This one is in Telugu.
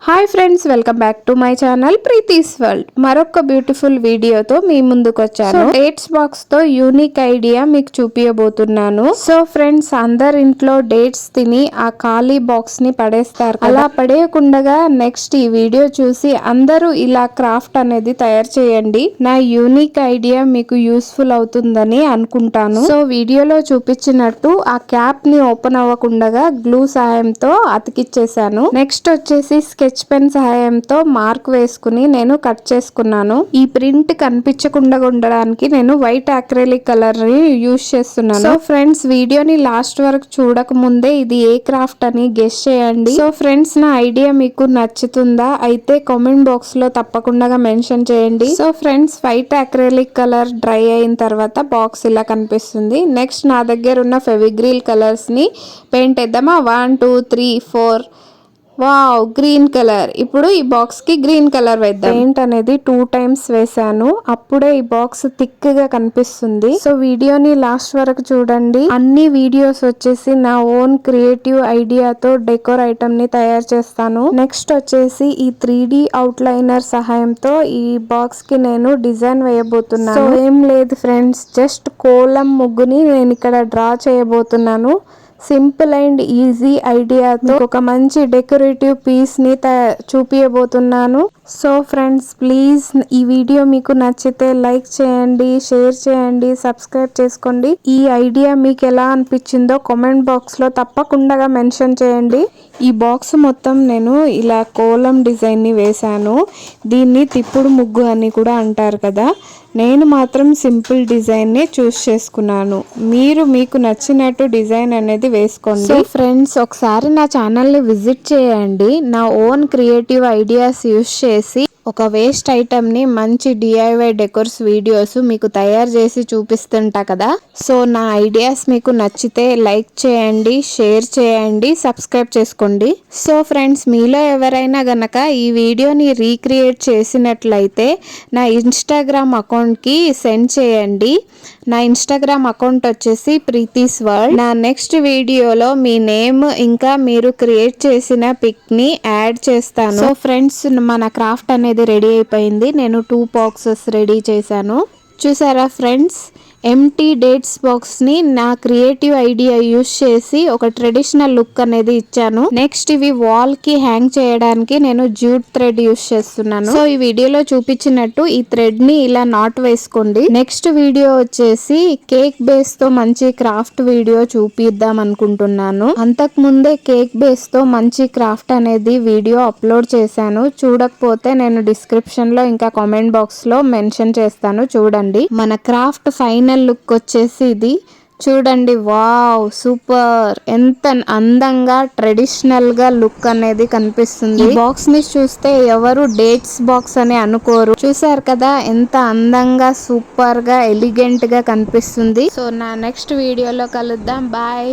Hi friends, welcome back to my channel Preethi's world. మరొక బ్యూటిఫుల్ వీడియోతో మీ ముందుకు వచ్చాను. డేట్స్ బాక్స్ తో యూనిక్ ఐడియా మీకు చూపించబోతున్నాను. సో ఫ్రెండ్స్, అందరి ఇంట్లో డేట్స్ తిని ఆ ఖాళీ బాక్స్ ని పడేస్తారు. అలా పడేయకుండా నెక్స్ట్ ఈ వీడియో చూసి అందరూ ఇలా క్రాఫ్ట్ అనేది తయారు చేయండి. నా యూనిక్ ఐడియా మీకు యూస్ఫుల్ అవుతుందని అనుకుంటాను. సో వీడియోలో చూపించినట్టు ఆ క్యాప్ ని ఓపెన్ అవ్వకుండా గ్లూ సాయంతో అతికిచ్చేసాను. నెక్స్ట్ వచ్చేసి స్కెచ్ పెన్ సహాయంతో మార్క్ వేసుకుని నేను కట్ చేసుకున్నాను. ఈ ప్రింట్ కనిపించకుండా ఉండడానికి నేను వైట్ అక్రిలిక్ కలర్ ని యూజ్ చేస్తున్నాను. సో ఫ్రెండ్స్, వీడియోని లాస్ట్ వరకు చూడక ముందే ఇది ఏ క్రాఫ్ట్ అని గెస్ చేయండి. సో ఫ్రెండ్స్, నా ఐడియా మీకు నచ్చుతుందా? అయితే కామెంట్ బాక్స్ లో తప్పకుండా మెన్షన్ చేయండి. So friends, white acrylic colour dry అయిన తర్వాత బాక్స్ ఇలా కనిపిస్తుంది. నెక్స్ట్ నా దగ్గర ఉన్న ఫెవిగ్రిల్ కలర్స్ ని పెయింట్ వేద్దామా? 1 2 3 4. Wow, green colour. ఇప్పుడు ఈ బాక్స్ కి గ్రీన్ కలర్ వేద్దాం. పెయింట్ అనేది 2 times వేసాను, అప్పుడే ఈ బాక్స్ థిక్ గా కనిపిస్తుంది. సో వీడియోని లాస్ట్ వరకు చూడండి. అన్ని వీడియోస్ వచ్చేసి నా ఓన్ క్రియేటివ్ ఐడియాతో డెకోర్ ఐటమ్ ని తయారు చేస్తాను. నెక్స్ట్ వచ్చేసి ఈ 3D అవుట్లైనర్ సహాయంతో ఈ బాక్స్ కి నేను డిజైన్ వేయబోతున్నాను. సో ఏం లేదు ఫ్రెండ్స్, జస్ట్ కోలం ముగ్గుని నేను ఇక్కడ డ్రా చేయబోతున్నాను. సింపుల్ అండ్ ఈజీ ఐడియాతో ఒక మంచి డెకరేటివ్ పీస్ ని చూపించబోతున్నాను. సో ఫ్రెండ్స్, ప్లీజ్ ఈ వీడియో మీకు నచ్చితే లైక్ చేయండి, షేర్ చేయండి, సబ్స్క్రైబ్ చేసుకోండి. ఈ ఐడియా మీకు ఎలా అనిపించిందో కామెంట్ బాక్స్ లో తప్పకుండా మెన్షన్ చేయండి. ఈ బాక్స్ మొత్తం నేను ఇలా కోలం డిజైన్ ని వేసాను. దీన్ని తిప్పుడు ముగ్గు అని కూడా అంటారు కదా. నేను మాత్రం సింపుల్ డిజైన్ ని చూస్ చేసుకున్నాను. మీరు మీకు నచ్చినట్టు డిజైన్ అనేది వేసుకోండి. సో ఫ్రెండ్స్, ఒకసారి నా ఛానల్ ని విజిట్ చేయండి. నా ఓన్ క్రియేటివ్ ఐడియాస్ యూస్ చేసి ఒక వేస్ట్ ఐటమ్ ని మంచి డిఐవై డెకోర్స్ వీడియోస్ మీకు తయారు చేసి చూపిస్తుంటా కదా. సో నా ఐడియాస్ మీకు నచ్చితే లైక్ చేయండి, షేర్ చేయండి, సబ్స్క్రైబ్ చేసుకోండి. సో ఫ్రెండ్స్, మీలో ఎవరైనా గనక ఈ వీడియోని రీక్రియేట్ చేసినట్లయితే నా ఇన్స్టాగ్రామ్ అకౌంట్ కి సెండ్ చేయండి. నా ఇన్స్టాగ్రామ్ అకౌంట్ వచ్చేసి ప్రీతీస్ వరల్డ్. నా నెక్స్ట్ వీడియోలో మీ నేమ్ ఇంకా మీరు క్రియేట్ చేసిన పిక్ ని యాడ్ చేస్తాను. సో ఫ్రెండ్స్, మన క్రాఫ్ట్ అనేది రెడీ అయిపోయింది. నేను 2 బాక్సెస్ రెడీ చేశాను. చూసారా ఫ్రెండ్స్, ఎంటీ డేట్స్ బాక్స్ ని నా క్రియేటివ్ ఐడియా యూస్ చేసి ఒక ట్రెడిషనల్ లుక్ అనేది ఇచ్చాను. నెక్స్ట్ ఇవి వాల్ కి హ్యాంగ్ చేయడానికి నేను జూట్ థ్రెడ్ యూస్ చేస్తున్నాను. సో ఈ వీడియోలో చూపించినట్టు ఈ థ్రెడ్ ని ఇలా నాట్ వేసుకోండి. నెక్స్ట్ వీడియో వచ్చేసి కేక్ బేస్ తో మంచి క్రాఫ్ట్ వీడియో చూపిద్దాం అనుకుంటున్నాను. అంతకు ముందే కేక్ బేస్ తో మంచి క్రాఫ్ట్ అనేది వీడియో అప్లోడ్ చేశాను. చూడకపోతే నేను డిస్క్రిప్షన్ లో ఇంకా కామెంట్ బాక్స్ లో మెన్షన్ చేస్తాను, చూడండి. మన క్రాఫ్ట్ ఫైనల్ లుక్ వచ్చేసి ఇది చూడండి. Wow, super! ఎంత అందంగా ట్రెడిషనల్ గా లుక్ అనేది కనిపిస్తుంది. ఈ బాక్స్ ని చూస్తే ఎవరు డేట్స్ బాక్స్ అని అనుకోరు. చూసారు కదా ఎంత అందంగా, సూపర్ గా, ఎలిగెంట్ గా కనిపిస్తుంది. సో నా నెక్స్ట్ వీడియోలో కలుద్దాం. బాయ్.